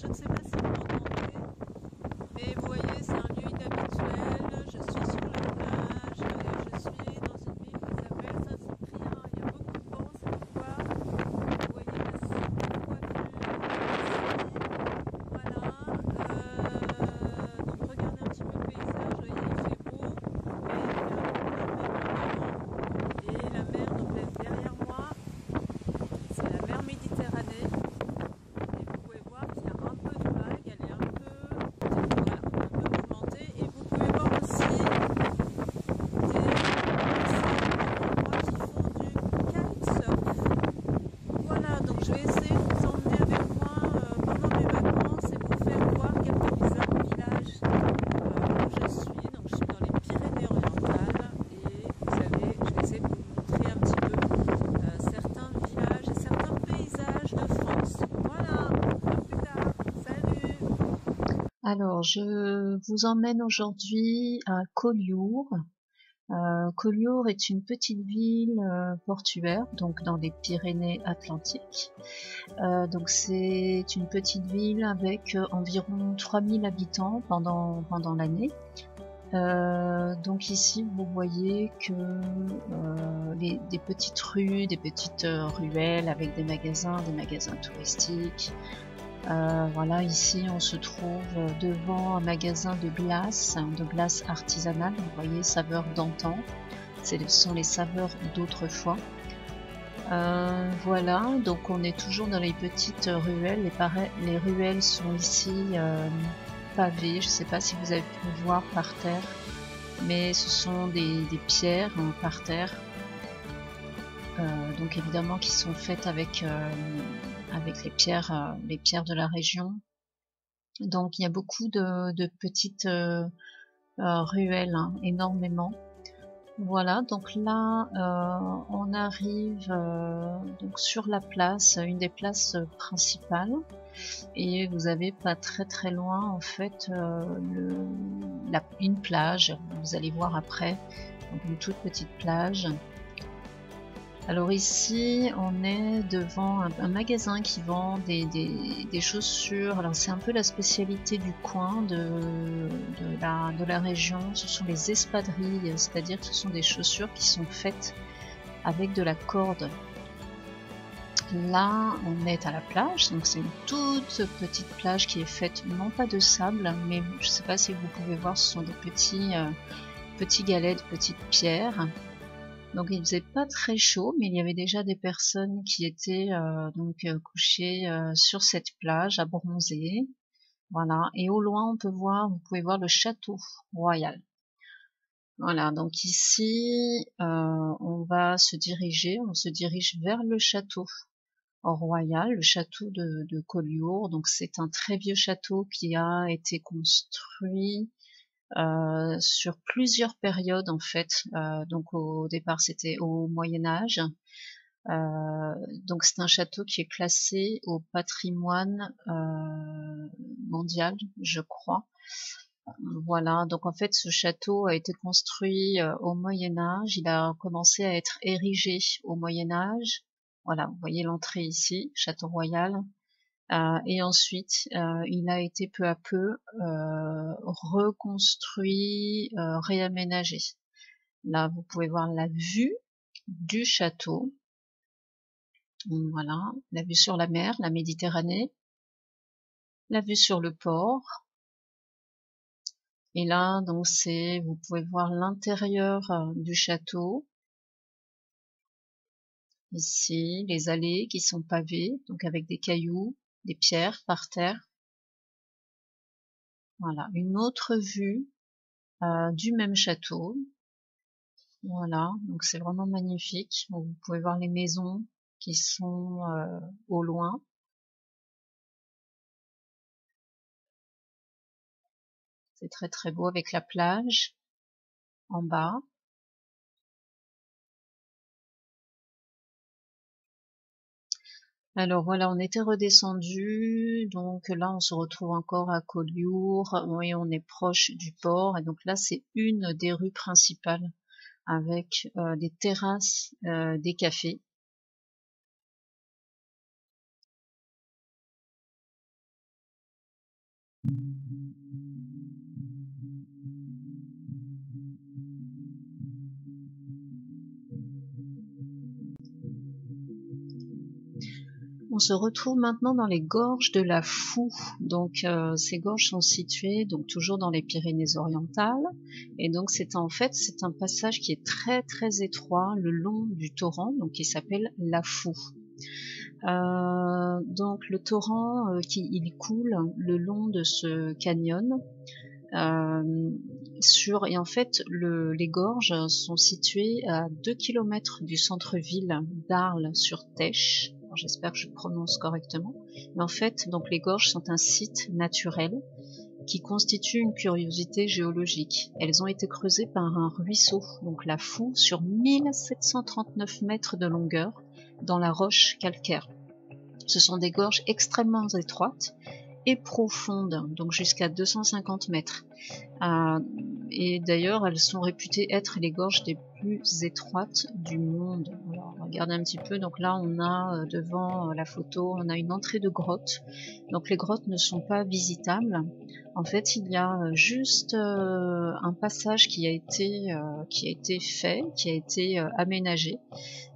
je ne sais pas si vous m'entendez, mais vous voyez, c'est un lieu inhabituel. Je suis sur la plage, je suis dans une ville qui s'appelle Saint-Cyprien. Il y a beaucoup de vent, c'est pourquoi vous voyez ma super coiffure ici. Voilà. Donc regardez un petit peu le paysage, vous voyez, il fait beau, mais il y a beaucoup de mer dedans. Et la mer, donc derrière moi, c'est la mer Méditerranée. Et vous pouvez voir qu'il y a un peu de vague, elle est un peu, voilà, un peu mouvementée. Et vous pouvez voir aussi des endroits qui font du kitesurf. Voilà, donc je vais essayer de vous emmener avec moi pendant mes vacances et vous faire voir quelques villages où je suis. Donc je suis dans les Pyrénées-Orientales et vous savez, je vais essayer de vous montrer un petit peu certains villages et certains paysages de France. Voilà, à plus tard, salut! Alors, je vous emmène aujourd'hui à Collioure. Collioure est une petite ville portuaire, donc dans les Pyrénées-Atlantiques. Donc c'est une petite ville avec environ 3000 habitants pendant l'année. Donc ici, vous voyez que des petites rues, des petites ruelles avec des magasins touristiques. Voilà, ici on se trouve devant un magasin de glace artisanale. Vous voyez, saveurs d'antan. Ce sont les saveurs d'autrefois. Voilà, donc on est toujours dans les petites ruelles. Les ruelles sont ici pavées. Je ne sais pas si vous avez pu le voir par terre, mais ce sont des pierres par terre. Donc évidemment qui sont faites avec les pierres de la région. Donc il y a beaucoup de petites ruelles, hein, énormément. Voilà, donc là on arrive donc sur la place, une des places principales, et vous avez pas très loin en fait une plage. Vous allez voir après, donc une toute petite plage. Alors ici, on est devant un magasin qui vend des chaussures. Alors c'est un peu la spécialité du coin, de la région. Ce sont les espadrilles, c'est-à-dire que ce sont des chaussures qui sont faites avec de la corde. Là, on est à la plage, donc c'est une toute petite plage qui est faite non pas de sable, mais je ne sais pas si vous pouvez voir, ce sont des petits galets de petites pierres. Donc il faisait pas très chaud, mais il y avait déjà des personnes qui étaient couchées sur cette plage à bronzer. Voilà. Et au loin, vous pouvez voir le château royal. Voilà. Donc ici, on se dirige vers le château royal, le château de Collioure. Donc c'est un très vieux château qui a été construit sur plusieurs périodes en fait. Donc au départ c'était au Moyen Âge. Donc c'est un château qui est classé au patrimoine mondial, je crois. Voilà, donc en fait ce château a été construit au Moyen Âge. Il a commencé à être érigé au Moyen Âge. Voilà, vous voyez l'entrée ici, château royal. Et ensuite, il a été peu à peu reconstruit, réaménagé. Là, vous pouvez voir la vue du château. Voilà, la vue sur la mer, la Méditerranée, la vue sur le port. Et là, donc vous pouvez voir l'intérieur du château. Ici, les allées qui sont pavées, donc avec des cailloux, des pierres par terre. Voilà, une autre vue du même château. Voilà, donc c'est vraiment magnifique. Vous pouvez voir les maisons qui sont au loin. C'est très beau avec la plage en bas. Alors voilà, on était redescendu, donc là on se retrouve encore à Collioure, oui, on est proche du port, et donc là c'est une des rues principales avec des terrasses, des cafés. On se retrouve maintenant dans les gorges de la Foux. Donc ces gorges sont situées donc toujours dans les Pyrénées-Orientales, et donc c'est en fait c'est un passage qui est très très étroit le long du torrent, donc qui s'appelle la Foux. Donc le torrent il coule le long de ce canyon. Et en fait les gorges sont situées à 2 km du centre-ville d'Arles-sur-Têche. J'espère que je prononce correctement. Mais en fait, donc les gorges sont un site naturel qui constitue une curiosité géologique. Elles ont été creusées par un ruisseau, donc la Foux, sur 1739 mètres de longueur dans la roche calcaire. Ce sont des gorges extrêmement étroites et profondes, donc jusqu'à 250 mètres. Et d'ailleurs, elles sont réputées être les gorges les plus étroites du monde. Alors, regardez un petit peu. Donc là, on a devant la photo, on a une entrée de grotte. Donc les grottes ne sont pas visitables. En fait, il y a juste un passage qui a été fait, qui a été aménagé.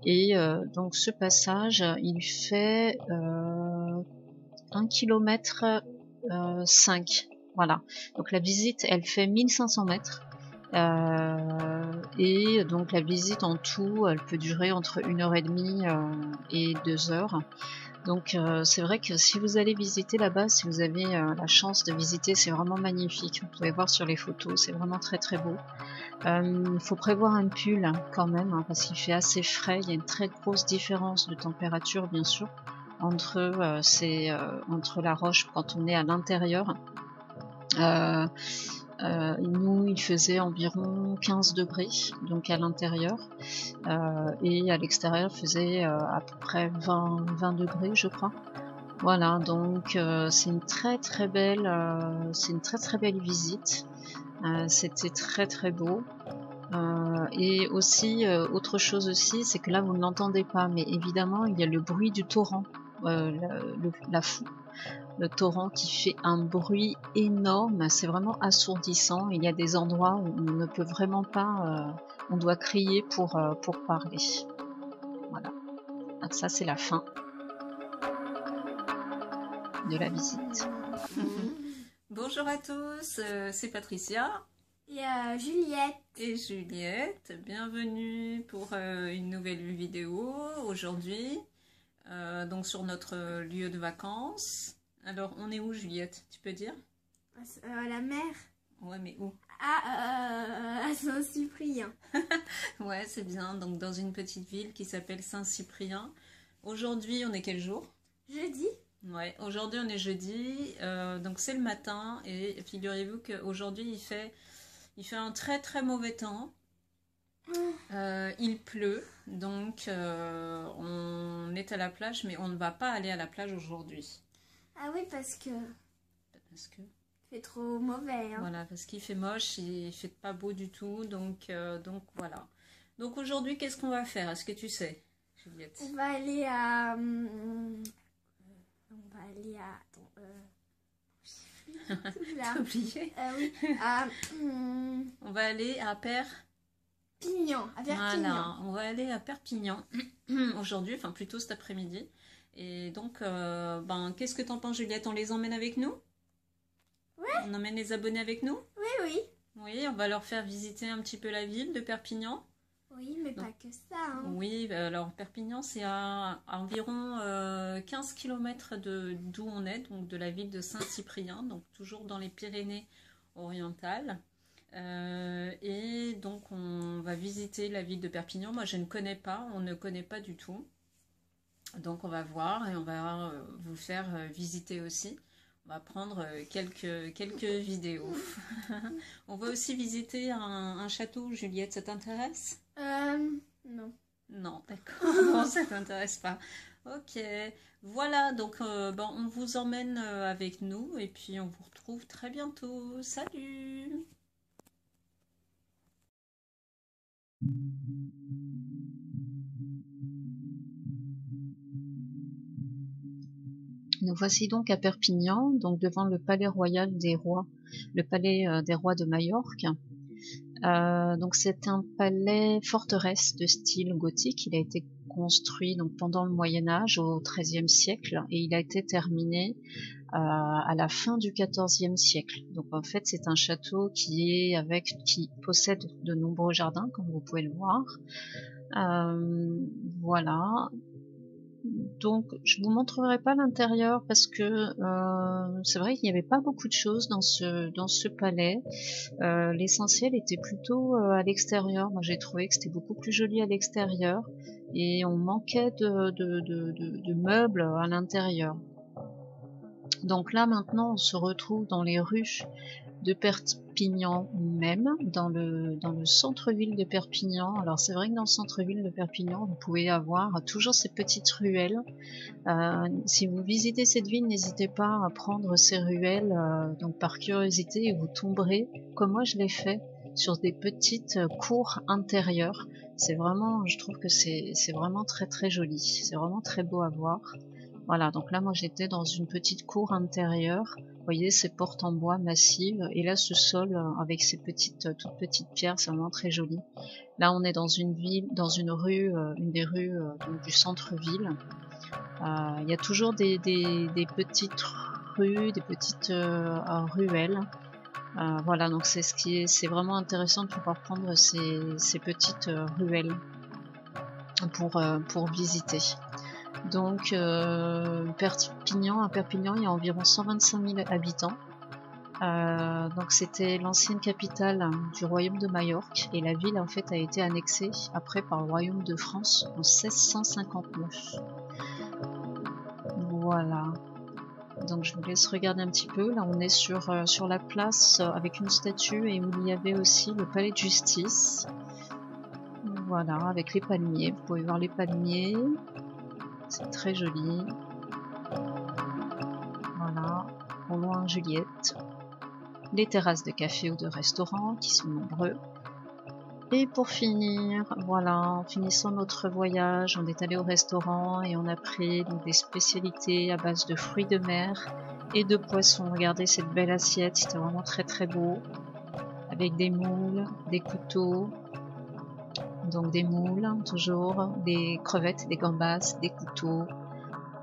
Et donc ce passage, il fait 1 km 5. Voilà. Donc la visite, elle fait 1500 mètres. Et donc la visite en tout, elle peut durer entre 1h30 et 2 heures. Donc c'est vrai que si vous allez visiter là-bas, si vous avez la chance de visiter, c'est vraiment magnifique. Vous pouvez voir sur les photos, c'est vraiment très très beau. Il faut prévoir un pull quand même, hein, parce qu'il fait assez frais. Il y a une très grosse différence de température, bien sûr, entre la roche quand on est à l'intérieur. Nous, il faisait environ 15 degrés, donc à l'intérieur, et à l'extérieur, il faisait à peu près 20 degrés, je crois. Voilà, donc c'est une très très belle visite. C'était très très beau. Et aussi, autre chose aussi, c'est que là vous ne l'entendez pas, mais évidemment il y a le bruit du torrent, la Foux. Le torrent qui fait un bruit énorme, c'est vraiment assourdissant. Il y a des endroits où on ne peut vraiment pas, on doit crier pour parler. Voilà. Donc ça c'est la fin de la visite. Bonjour à tous, c'est Patricia. Et Juliette. Et Juliette, bienvenue pour une nouvelle vidéo aujourd'hui, donc sur notre lieu de vacances. Alors, on est où, Juliette? Tu peux dire? La mer. Ouais, mais où? À Saint-Cyprien. Ouais, c'est bien. Donc, dans une petite ville qui s'appelle Saint-Cyprien. Aujourd'hui, on est quel jour? Jeudi. Ouais, aujourd'hui, on est jeudi. Donc, c'est le matin. Et figurez-vous qu'aujourd'hui, il fait un très, très mauvais temps. Il pleut. Donc, on est à la plage, mais on ne va pas aller à la plage aujourd'hui. Ah oui, parce que il fait trop mauvais. Hein. Voilà, parce qu'il fait moche, il fait pas beau du tout, donc voilà. Donc aujourd'hui, qu'est-ce qu'on va faire? Est-ce que tu sais, Juliette? On va aller à... T'as oublié? Oui. On va aller à Perpignan. Voilà, on va aller à Perpignan aujourd'hui, enfin plutôt cet après-midi. Et donc, qu'est-ce que t'en penses, Juliette? On les emmène avec nous? Ouais. On emmène les abonnés avec nous? Oui. Oui, on va leur faire visiter un petit peu la ville de Perpignan. Oui, mais donc, pas que ça. Hein. Oui, alors Perpignan, c'est à environ 15 km d'où on est, donc de la ville de Saint-Cyprien, donc toujours dans les Pyrénées-Orientales. Et donc, on va visiter la ville de Perpignan. Moi, je ne connais pas, on ne connaît pas du tout. Donc on va voir et on va vous faire visiter aussi. On va prendre quelques vidéos. On va aussi visiter un château. Juliette, ça t'intéresse? Non. Non, d'accord. Non, ça t'intéresse pas. Ok. Voilà, donc on vous emmène avec nous et puis on vous retrouve très bientôt. Salut! Nous voici donc à Perpignan, donc devant le palais royal des rois, le palais des rois de Majorque. Donc c'est un palais forteresse de style gothique. Il a été construit donc pendant le Moyen Âge au XIIIe siècle et il a été terminé à la fin du XIVe siècle. Donc en fait c'est un château qui possède de nombreux jardins comme vous pouvez le voir. Voilà. Donc je vous montrerai pas l'intérieur parce que c'est vrai qu'il n'y avait pas beaucoup de choses dans ce palais. L'essentiel était plutôt à l'extérieur. Moi j'ai trouvé que c'était beaucoup plus joli à l'extérieur et on manquait de meubles à l'intérieur. Donc là maintenant on se retrouve dans les rues de Perpignan même, dans le centre-ville de Perpignan. Alors c'est vrai que dans le centre-ville de Perpignan, vous pouvez avoir toujours ces petites ruelles. Si vous visitez cette ville, n'hésitez pas à prendre ces ruelles donc par curiosité et vous tomberez, comme moi je l'ai fait, sur des petites cours intérieures. C'est vraiment, je trouve que c'est vraiment très très joli. C'est vraiment très beau à voir. Voilà, donc là moi j'étais dans une petite cour intérieure. Vous voyez ces portes en bois massives et là ce sol avec ces toutes petites pierres, c'est vraiment très joli. Là on est dans une ville, dans une rue, une des rues donc, du centre-ville. Il y a toujours des petites rues, des petites ruelles. Voilà, donc c'est vraiment intéressant de pouvoir prendre ces petites ruelles pour visiter. Donc Perpignan, à Perpignan, il y a environ 125 000 habitants. Donc c'était l'ancienne capitale du royaume de Majorque et la ville en fait a été annexée après par le royaume de France en 1659. Voilà. Donc je vous laisse regarder un petit peu. Là on est sur la place avec une statue et où il y avait aussi le palais de justice. Voilà, avec les palmiers. Vous pouvez voir les palmiers. C'est très joli. Voilà, au loin Juliette. Les terrasses de café ou de restaurant qui sont nombreux. Et pour finir, voilà, en finissant notre voyage, on est allé au restaurant et on a pris donc, des spécialités à base de fruits de mer et de poissons. Regardez cette belle assiette, c'était vraiment très très beau. Avec des moules, des couteaux, donc des moules toujours, des crevettes, des gambas, des couteaux,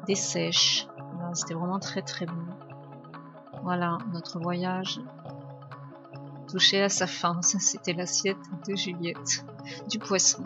des sèches. C'était vraiment très très beau. Voilà, notre voyage touchait à sa fin. Ça, c'était l'assiette de Juliette, du poisson.